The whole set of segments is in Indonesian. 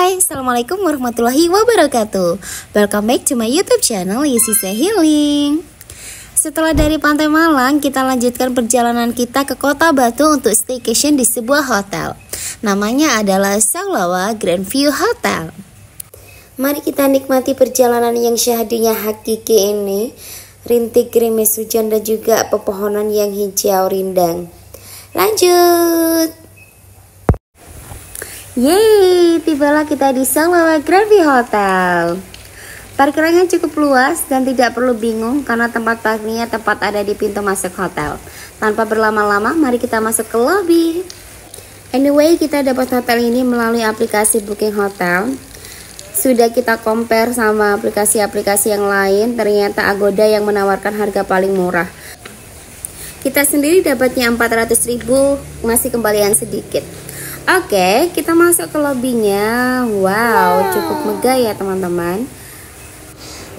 Hai, Assalamualaikum warahmatullahi wabarakatuh. Welcome back to my YouTube channel Yesisa Healing. Setelah dari Pantai Malang, kita lanjutkan perjalanan kita ke Kota Batu untuk staycation di sebuah hotel. Namanya adalah Saulawa Grand View Hotel. Mari kita nikmati perjalanan yang syahdunya hakiki ini. Rintik gerimis hujan dan juga pepohonan yang hijau rindang. Lanjut. Yeay, tibalah kita di Saulawa Grand View Hotel. Parkirannya cukup luas dan tidak perlu bingung karena tempat parkirnya tepat ada di pintu masuk hotel. Tanpa berlama-lama, mari kita masuk ke lobby. Anyway, kita dapat hotel ini melalui aplikasi booking hotel. Sudah kita compare sama aplikasi-aplikasi yang lain, ternyata Agoda yang menawarkan harga paling murah. Kita sendiri dapatnya 400.000, masih kembalian sedikit. Oke, kita masuk ke lobbynya. Wow, cukup megah ya teman-teman.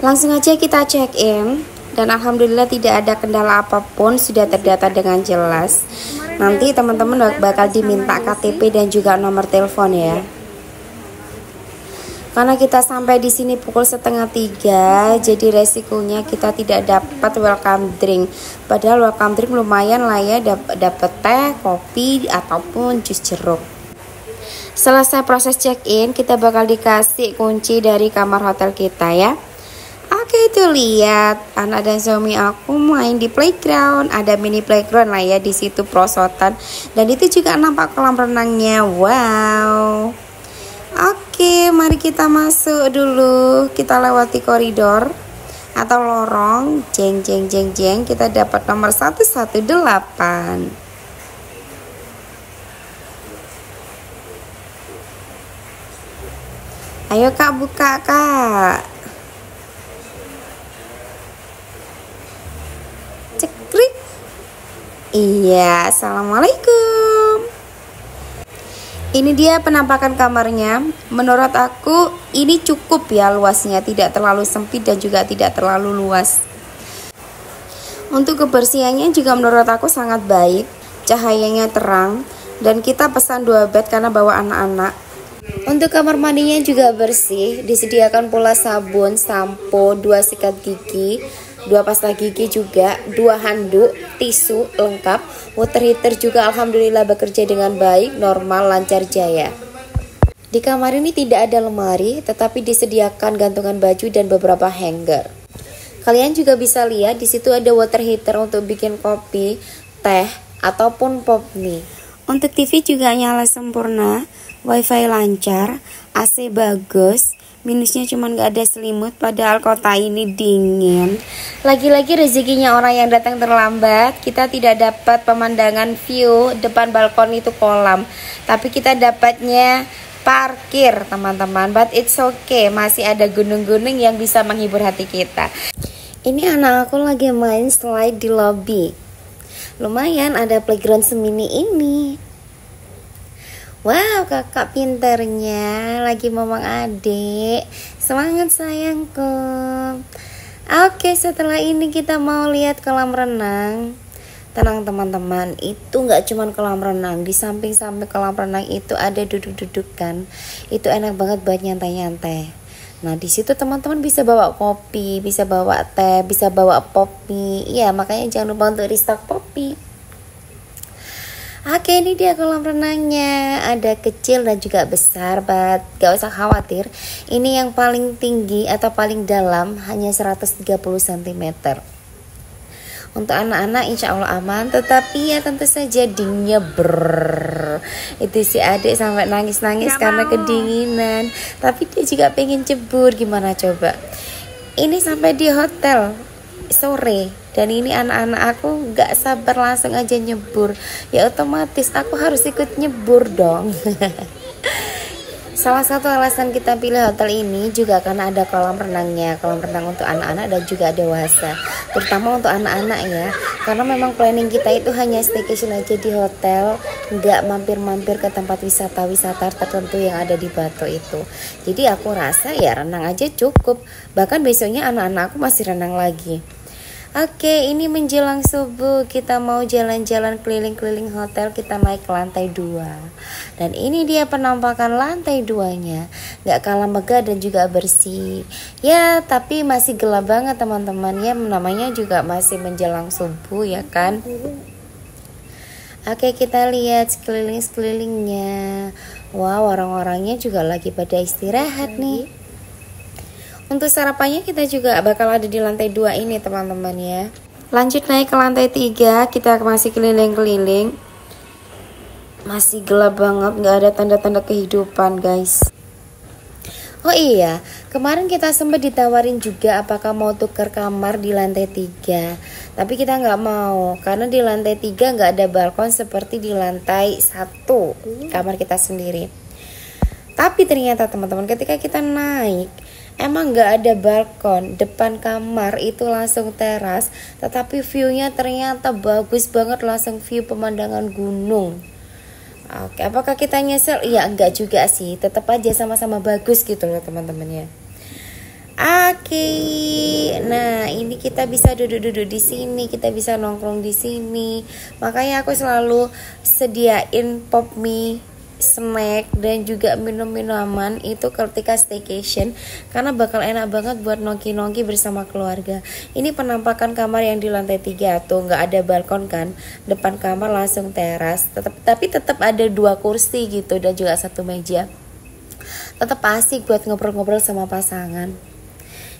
Langsung aja kita check in. Dan alhamdulillah tidak ada kendala apapun, sudah terdata dengan jelas. Nanti teman-teman bakal diminta KTP dan juga nomor telepon ya. Karena kita sampai di sini pukul 2:30, jadi resikonya kita tidak dapat welcome drink. Padahal welcome drink lumayan lah ya, dapat teh, kopi ataupun jus jeruk. Selesai proses check-in, kita bakal dikasih kunci dari kamar hotel kita ya. Oke, itu lihat anak dan suami aku main di playground. Ada mini playground lah ya di situ, perosotan. Dan itu juga nampak kolam renangnya. Wow. Oke, mari kita masuk dulu. Kita lewati koridor atau lorong. Jeng jeng jeng jeng. Kita dapat nomor 118. Ayo kak, buka kak. Cekrik. Iya, assalamualaikum. Ini dia penampakan kamarnya. Menurut aku ini cukup ya luasnya, tidak terlalu sempit dan juga tidak terlalu luas. Untuk kebersihannya juga menurut aku sangat baik. Cahayanya terang. Dan kita pesan 2 bed karena bawa anak-anak. Untuk kamar mandinya juga bersih, disediakan pula sabun, sampo, 2 sikat gigi, 2 pasta gigi juga, 2 handuk, tisu lengkap, water heater juga alhamdulillah bekerja dengan baik, normal, lancar jaya. Di kamar ini tidak ada lemari, tetapi disediakan gantungan baju dan beberapa hanger. Kalian juga bisa lihat di situ ada water heater untuk bikin kopi, teh, ataupun pop mie. Untuk TV juga nyala sempurna. Wifi lancar, AC bagus, minusnya cuma gak ada selimut padahal kota ini dingin. Lagi-lagi rezekinya orang yang datang terlambat, kita tidak dapat pemandangan view depan balkon itu kolam. Tapi kita dapatnya parkir teman-teman, but it's okay, masih ada gunung-gunung yang bisa menghibur hati kita. Ini anak aku lagi main slide di lobby. Lumayan ada playground semini ini. Wow, kakak pinternya lagi ngomong adik. Semangat sayangku. Oke, setelah ini kita mau lihat kolam renang. Tenang teman-teman, itu nggak cuma kolam renang. Di samping-samping kolam renang itu ada duduk-dudukan. Itu enak banget buat nyantai-nyantai. Nah, di situ teman-teman bisa bawa kopi, bisa bawa teh, bisa bawa pop mie. Ya, makanya jangan lupa untuk restock popi. Oke, ini dia kolam renangnya. Ada kecil dan juga besar, but gak usah khawatir. Ini yang paling tinggi atau paling dalam hanya 130 cm. Untuk anak-anak insya Allah aman, tetapi ya tentu saja dinginnya itu si adik sampai nangis-nangis karena kedinginan. Tapi dia juga pengen cebur, gimana coba. Ini sampai di hotel sore dan ini anak-anak aku gak sabar langsung aja nyebur. Ya otomatis aku harus ikut nyebur dong. Salah satu alasan kita pilih hotel ini juga karena ada kolam renangnya, kolam renang untuk anak-anak dan juga dewasa, terutama untuk anak-anak ya. Karena memang planning kita itu hanya staycation aja di hotel, nggak mampir-mampir ke tempat wisata-wisata tertentu yang ada di Batu itu. Jadi aku rasa ya renang aja cukup. Bahkan besoknya anak-anak aku masih renang lagi. Oke, ini menjelang subuh, kita mau jalan-jalan keliling-keliling hotel, kita naik ke lantai 2. Dan ini dia penampakan lantai 2-nya. Gak kalah megah dan juga bersih. Ya, tapi masih gelap banget teman-teman ya, namanya juga masih menjelang subuh ya kan. Oke, kita lihat sekeliling-sekelilingnya. Wow, orang-orangnya juga lagi pada istirahat nih. Untuk sarapannya kita juga bakal ada di lantai 2 ini teman-teman ya. Lanjut naik ke lantai 3, kita masih keliling-keliling. Masih gelap banget, gak ada tanda-tanda kehidupan guys. Oh iya, kemarin kita sempat ditawarin juga apakah mau tukar kamar di lantai 3. Tapi kita nggak mau, karena di lantai 3 nggak ada balkon seperti di lantai 1 kamar kita sendiri. Tapi ternyata teman-teman ketika kita naik, emang nggak ada balkon, depan kamar itu langsung teras, tetapi view-nya ternyata bagus banget, langsung view pemandangan gunung. Oke, apakah kita nyesel? Ya enggak juga sih, tetap aja sama-sama bagus gitu loh teman-teman ya. Oke, nah ini kita bisa duduk-duduk di sini, kita bisa nongkrong di sini. Makanya aku selalu sediain pop mie, snack dan juga minum-minuman itu ketika staycation, karena bakal enak banget buat nongki-nongki bersama keluarga. Ini penampakan kamar yang di lantai 3 tuh, nggak ada balkon kan, depan kamar langsung teras, tapi tetap ada 2 kursi gitu dan juga 1 meja. Tetap asik buat ngobrol-ngobrol sama pasangan.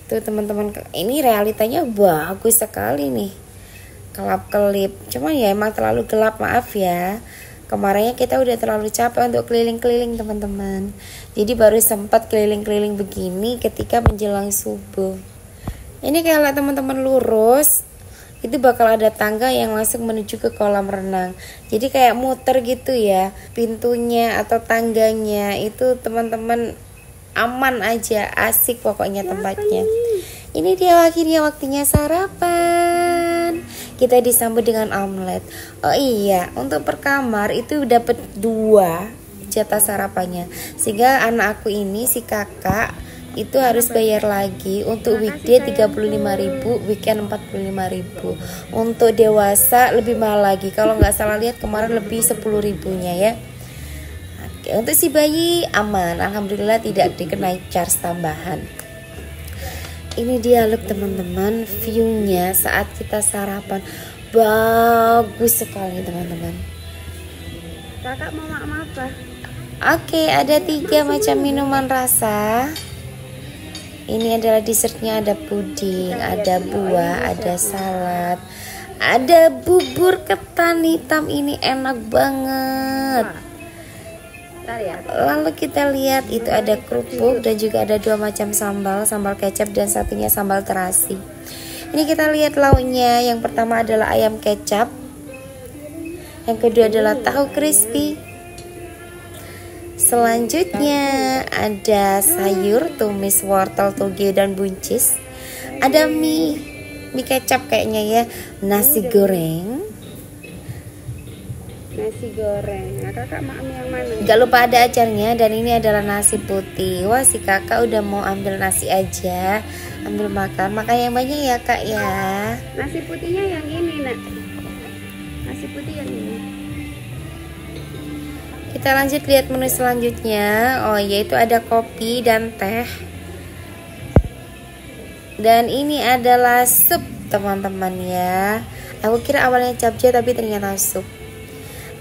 Tuh teman-teman, ini realitanya bagus sekali nih, kelap-kelip. Cuma ya emang terlalu gelap, maaf ya. Kemarinnya kita udah terlalu capek untuk keliling-keliling teman-teman. Jadi baru sempat keliling-keliling begini ketika menjelang subuh. Ini kalau teman-teman lurus, itu bakal ada tangga yang langsung menuju ke kolam renang. Jadi kayak muter gitu ya, pintunya atau tangganya itu teman-teman aman aja, asik pokoknya tempatnya. Ini dia akhirnya waktunya sarapan. Kita disambut dengan omelet. Oh iya, untuk per kamar itu dapat 2 jatah sarapannya. Sehingga anak aku ini, si kakak, itu harus bayar lagi. Untuk weekday 35.000, weekend 45.000. Untuk dewasa lebih mahal lagi. Kalau nggak salah lihat kemarin lebih 10.000-nya ya. Oke, untuk si bayi aman, alhamdulillah tidak dikenai charge tambahan. Ini dia look teman-teman, view-nya saat kita sarapan bagus sekali teman-teman. Kakak mau makan apa? Oke, ada 3 macam minuman rasa. Ini adalah dessertnya, ada puding, ada buah, ada salad, ada bubur ketan hitam, ini enak banget. Lalu kita lihat itu ada kerupuk dan juga ada 2 macam sambal, sambal kecap dan satunya sambal terasi. Ini kita lihat lauknya, yang pertama adalah ayam kecap, yang kedua adalah tahu crispy. Selanjutnya ada sayur, tumis, wortel, toge dan buncis. Ada mie kecap kayaknya ya, nasi goreng. Nasi goreng. Nah, kakak mau yang mana? Gak lupa ada acarnya, dan ini adalah nasi putih. Wah, si kakak udah mau ambil nasi aja, ambil makan yang banyak ya kak ya. Nasi putihnya yang ini nak. Nasi putih yang ini. Kita lanjut lihat menu selanjutnya. Oh, yaitu ada kopi dan teh. Dan ini adalah sup teman-teman ya. Aku kira awalnya capcay tapi ternyata sup.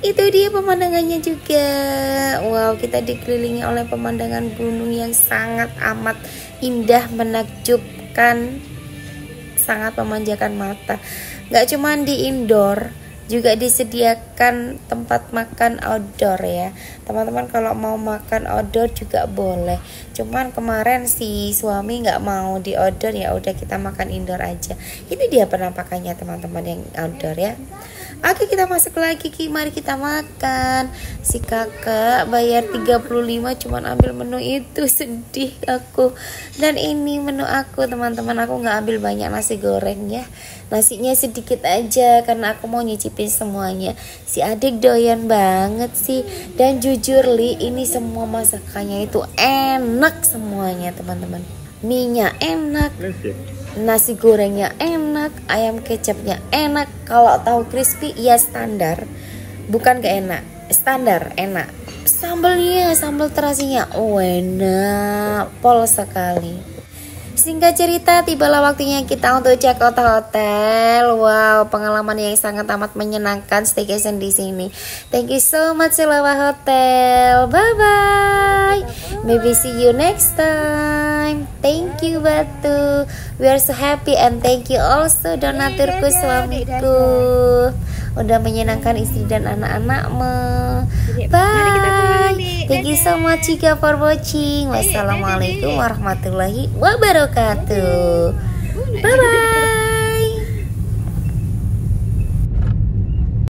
Itu dia pemandangannya juga. Wow, kita dikelilingi oleh pemandangan gunung yang sangat amat indah, menakjubkan, sangat memanjakan mata. Gak cuma di indoor, juga disediakan tempat makan outdoor ya teman-teman. Kalau mau makan outdoor juga boleh, cuman kemarin si suami nggak mau di outdoor, ya udah kita makan indoor aja. Ini dia penampakannya teman-teman yang outdoor ya. Oke, kita masuk lagi, mari kita makan. Si kakak bayar 35 cuman ambil menu itu, sedih aku. Dan ini menu aku teman-teman, aku nggak ambil banyak nasi goreng ya, nasinya sedikit aja karena aku mau nyicipin semuanya. Si adik doyan banget sih. Dan jujur Li, ini semua masakannya itu enak semuanya teman-teman. Mie-nya enak, nasi gorengnya enak, enak, ayam kecapnya enak. Kalau tahu crispy ya standar, bukan gak enak, standar enak. Sambalnya, sambal terasinya enak, pol sekali. Singkat cerita, tibalah waktunya kita untuk check out hotel. Wow, pengalaman yang sangat amat menyenangkan staycation di sini. Thank you so much Selawa Hotel. Bye bye. Maybe see you next time. Thank you Batu. We are so happy and thank you also donaturku, suamiku. Udah menyenangkan istri dan anak-anakmu. Bye. Thank you so much Cika for watching. Wassalamualaikum warahmatullahi wabarakatuh. Bye bye.